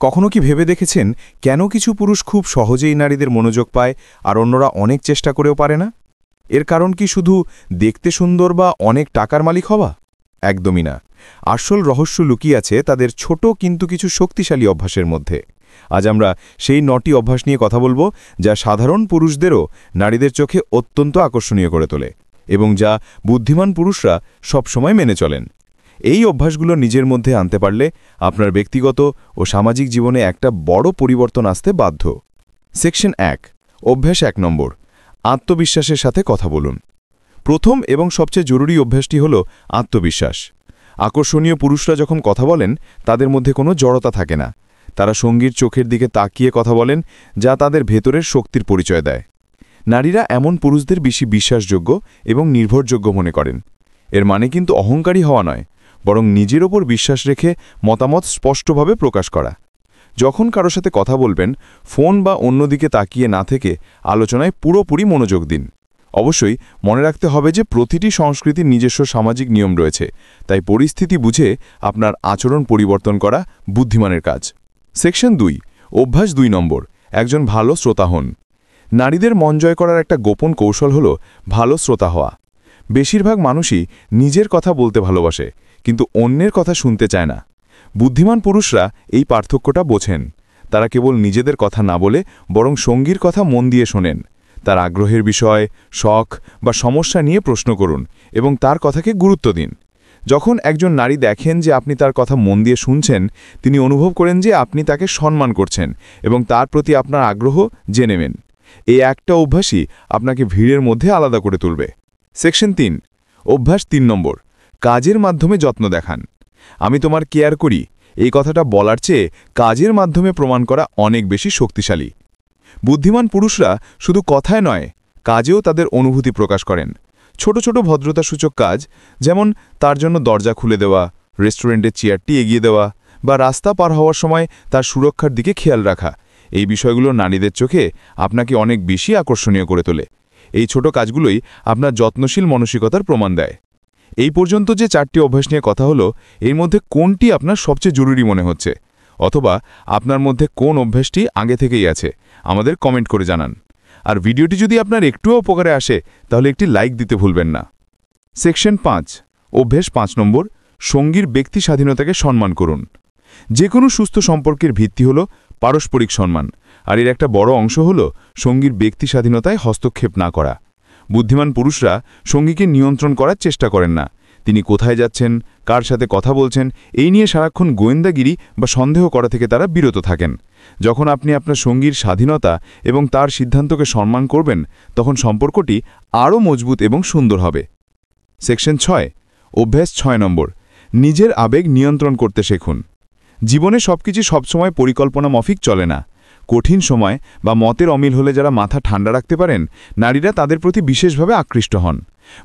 কখনো কি ভেবে দেখেছেন কেন কিছু পুরুষ খুব সহজেই নারীদের মনোযোগ পায় আর অন্যরা অনেক চেষ্টা করেও পারে না? এর কারণ কি শুধু দেখতে সুন্দর বা অনেক টাকার মালিক হওয়া? একদমই না। আসল রহস্য লুকিয়ে আছে তাদের ছোট কিন্তু কিছু শক্তিশালী অভ্যাসের মধ্যে। আজ আমরা সেই ৯টি অভ্যাস নিয়ে কথা বলবো, যা সাধারণ পুরুষদেরও নারীদের চোখে অত্যন্ত আকর্ষণীয় করে তোলে এবং যা বুদ্ধিমান পুরুষরা সবসময় মেনে চলেন। এই অভ্যাসগুলো নিজের মধ্যে আনতে পারলে আপনার ব্যক্তিগত ও সামাজিক জীবনে একটা বড় পরিবর্তন আসতে বাধ্য। সেকশন ১, অভ্যাস ১ নম্বর, আত্মবিশ্বাসের সাথে কথা বলুন। প্রথম এবং সবচেয়ে জরুরি অভ্যাসটি হল আত্মবিশ্বাস। আকর্ষণীয় পুরুষরা যখন কথা বলেন তাদের মধ্যে কোনো জড়তা থাকে না। তারা সঙ্গীর চোখের দিকে তাকিয়ে কথা বলেন, যা তাদের ভেতরের শক্তির পরিচয় দেয়। নারীরা এমন পুরুষদের বেশি বিশ্বাসযোগ্য এবং নির্ভরযোগ্য মনে করেন। এর মানে কিন্তু অহংকারী হওয়া নয়, বরং নিজের ওপর বিশ্বাস রেখে মতামত স্পষ্টভাবে প্রকাশ করা। যখন কারো সাথে কথা বলবেন, ফোন বা অন্যদিকে তাকিয়ে না থেকে আলোচনায় পুরোপুরি মনোযোগ দিন। অবশ্যই মনে রাখতে হবে যে প্রতিটি সংস্কৃতির নিজস্ব সামাজিক নিয়ম রয়েছে, তাই পরিস্থিতি বুঝে আপনার আচরণ পরিবর্তন করা বুদ্ধিমানের কাজ। সেকশন ২, অভ্যাস ২ নম্বর, একজন ভালো শ্রোতা হন। নারীদের মন জয় করার একটা গোপন কৌশল হল ভালো শ্রোতা হওয়া। বেশিরভাগ মানুষই নিজের কথা বলতে ভালোবাসে, কিন্তু অন্যের কথা শুনতে চায় না। বুদ্ধিমান পুরুষরা এই পার্থক্যটা বোঝেন। তারা কেবল নিজেদের কথা না বলে বরং সঙ্গীর কথা মন দিয়ে শোনেন। তার আগ্রহের বিষয়, শখ বা সমস্যা নিয়ে প্রশ্ন করুন এবং তার কথাকে গুরুত্ব দিন। যখন একজন নারী দেখেন যে আপনি তার কথা মন দিয়ে শুনছেন, তিনি অনুভব করেন যে আপনি তাকে সম্মান করছেন এবং তার প্রতি আপনার আগ্রহ জেনে নেন। এই একটা অভ্যাসই আপনাকে ভিড়ের মধ্যে আলাদা করে তুলবে। সেকশন ৩, অভ্যাস ৩ নম্বর, কাজের মাধ্যমে যত্ন দেখান। আমি তোমার কেয়ার করি, এই কথাটা বলার চেয়ে কাজের মাধ্যমে প্রমাণ করা অনেক বেশি শক্তিশালী। বুদ্ধিমান পুরুষরা শুধু কথায় নয়, কাজেও তাদের অনুভূতি প্রকাশ করেন। ছোট ছোট ভদ্রতাসূচক কাজ, যেমন তার জন্য দরজা খুলে দেওয়া, রেস্টুরেন্টের চেয়ারটি এগিয়ে দেওয়া বা রাস্তা পার হওয়ার সময় তার সুরক্ষার দিকে খেয়াল রাখা, এই বিষয়গুলো নারীদের চোখে আপনাকে অনেক বেশি আকর্ষণীয় করে তোলে। এই ছোট কাজগুলোই আপনার যত্নশীল মানসিকতার প্রমাণ দেয়। এই পর্যন্ত যে ৪টি অভ্যাস নিয়ে কথা হলো, এর মধ্যে কোনটি আপনার সবচেয়ে জরুরি মনে হচ্ছে, অথবা আপনার মধ্যে কোন অভ্যাসটি আগে থেকেই আছে, আমাদের কমেন্ট করে জানান। আর ভিডিওটি যদি আপনার একটুও উপকারে আসে, তাহলে একটি লাইক দিতে ভুলবেন না। সেকশন ৫, অভ্যাস ৫ নম্বর, সঙ্গীর ব্যক্তি স্বাধীনতাকে সম্মান করুন। যে কোনো সুস্থ সম্পর্কের ভিত্তি হল পারস্পরিক সম্মান, আর এর একটা বড় অংশ হল সঙ্গীর ব্যক্তি স্বাধীনতায় হস্তক্ষেপ না করা। বুদ্ধিমান পুরুষরা সঙ্গীকে নিয়ন্ত্রণ করার চেষ্টা করেন না। তিনি কোথায় যাচ্ছেন, কার সাথে কথা বলছেন, এই নিয়ে সারাক্ষণ গোয়েন্দাগিরি বা সন্দেহ করা থেকে তারা বিরত থাকেন। যখন আপনি আপনার সঙ্গীর স্বাধীনতা এবং তার সিদ্ধান্তকে সম্মান করবেন, তখন সম্পর্কটি আরও মজবুত এবং সুন্দর হবে। সেকশন ৬, অভ্যাস ৬ নম্বর, নিজের আবেগ নিয়ন্ত্রণ করতে শিখুন। জীবনে সবকিছু সবসময় পরিকল্পনা মাফিক চলে না। কঠিন সময় বা মতের অমিল হলে যারা মাথা ঠান্ডা রাখতে পারেন, নারীরা তাদের প্রতি বিশেষভাবে আকৃষ্ট হন।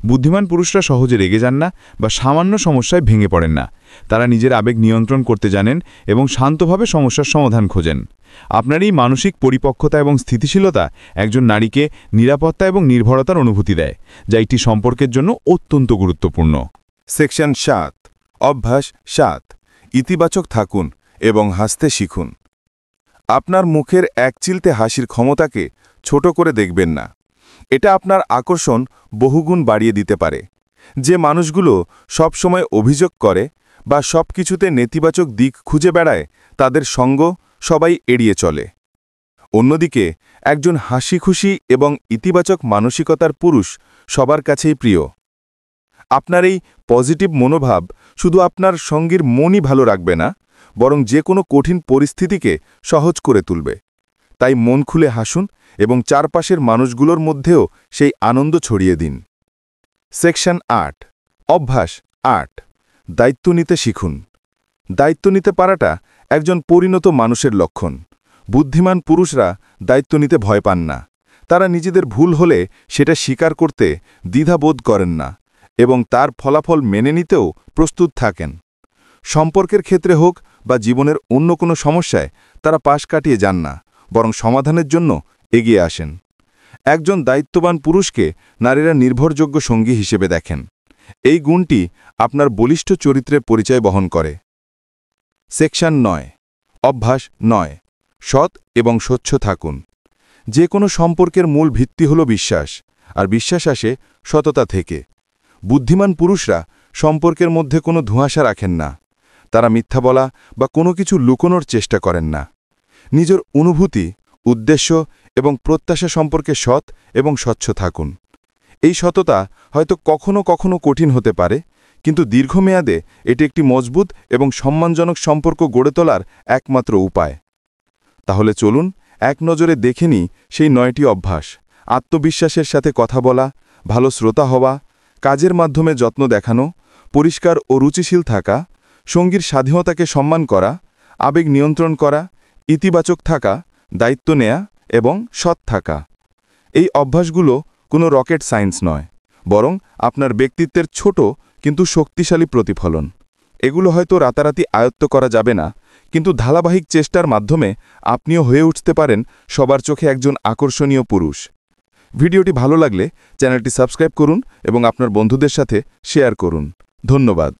বুদ্ধিমান পুরুষরা সহজে রেগে যান না বা সামান্য সমস্যায় ভেঙে পড়েন না। তারা নিজের আবেগ নিয়ন্ত্রণ করতে জানেন এবং শান্তভাবে সমস্যার সমাধান খোঁজেন। আপনার এই মানসিক পরিপক্কতা এবং স্থিতিশীলতা একজন নারীকে নিরাপত্তা এবং নির্ভরতার অনুভূতি দেয়, যা একটি সম্পর্কের জন্য অত্যন্ত গুরুত্বপূর্ণ। সেকশন ৭, অভ্যাস ৭, ইতিবাচক থাকুন এবং হাসতে শিখুন। আপনার মুখের একচিলতে হাসির ক্ষমতাকে ছোট করে দেখবেন না। এটা আপনার আকর্ষণ বহুগুণ বাড়িয়ে দিতে পারে। যে মানুষগুলো সবসময় অভিযোগ করে বা সব কিছুতে নেতিবাচক দিক খুঁজে বেড়ায়, তাদের সঙ্গ সবাই এড়িয়ে চলে। অন্যদিকে একজন হাসিখুশি এবং ইতিবাচক মানসিকতার পুরুষ সবার কাছেই প্রিয়। আপনার এই পজিটিভ মনোভাব শুধু আপনার সঙ্গীর মনই ভালো রাখবে না, বরং যে কোনো কঠিন পরিস্থিতিকে সহজ করে তুলবে। তাই মন খুলে হাসুন এবং চারপাশের মানুষগুলোর মধ্যেও সেই আনন্দ ছড়িয়ে দিন। সেকশন ৮, অভ্যাস ৮, দায়িত্ব নিতে শিখুন। দায়িত্ব নিতে পারাটা একজন পরিণত মানুষের লক্ষণ। বুদ্ধিমান পুরুষরা দায়িত্ব নিতে ভয় পান না। তারা নিজেদের ভুল হলে সেটা স্বীকার করতে দ্বিধাবোধ করেন না এবং তার ফলাফল মেনে নিতেও প্রস্তুত থাকেন। সম্পর্কের ক্ষেত্রে হোক বা জীবনের অন্য কোনো সমস্যায় তারা পাশ কাটিয়ে যান না, বরং সমাধানের জন্য এগিয়ে আসেন। একজন দায়িত্ববান পুরুষকে নারীরা নির্ভরযোগ্য সঙ্গী হিসেবে দেখেন। এই গুণটি আপনার বলিষ্ঠ চরিত্রের পরিচয় বহন করে। সেকশন ৯, অভ্যাস 9 সৎ এবং স্বচ্ছ থাকুন। যে কোনো সম্পর্কের মূল ভিত্তি হল বিশ্বাস, আর বিশ্বাস আসে সততা থেকে। বুদ্ধিমান পুরুষরা সম্পর্কের মধ্যে কোনো ধোঁয়াশা রাখেন না। তারা মিথ্যা বলা বা কোনো কিছু লুকোনোর চেষ্টা করেন না। নিজের অনুভূতি, উদ্দেশ্য এবং প্রত্যাশা সম্পর্কে সৎ এবং স্বচ্ছ থাকুন। এই সততা হয়তো কখনো কখনো কঠিন হতে পারে, কিন্তু দীর্ঘমেয়াদে এটি একটি মজবুত এবং সম্মানজনক সম্পর্ক গড়ে তোলার একমাত্র উপায়। তাহলে চলুন এক নজরে দেখে নিই সেই 9টি অভ্যাস। আত্মবিশ্বাসের সাথে কথা বলা, ভালো শ্রোতা হওয়া, কাজের মাধ্যমে যত্ন দেখানো, পরিষ্কার ও রুচিশীল থাকা, সঙ্গীর স্বাধীনতাকে সম্মান করা, আবেগ নিয়ন্ত্রণ করা, ইতিবাচক থাকা, দায়িত্ব নেয়া এবং সৎ থাকা। এই অভ্যাসগুলো কোনো রকেট সায়েন্স নয়, বরং আপনার ব্যক্তিত্বের ছোট কিন্তু শক্তিশালী প্রতিফলন। এগুলো হয়তো রাতারাতি আয়ত্ত করা যাবে না, কিন্তু ধারাবাহিক চেষ্টার মাধ্যমে আপনিও হয়ে উঠতে পারেন সবার চোখে একজন আকর্ষণীয় পুরুষ। ভিডিওটি ভালো লাগলে চ্যানেলটি সাবস্ক্রাইব করুন এবং আপনার বন্ধুদের সাথে শেয়ার করুন। ধন্যবাদ।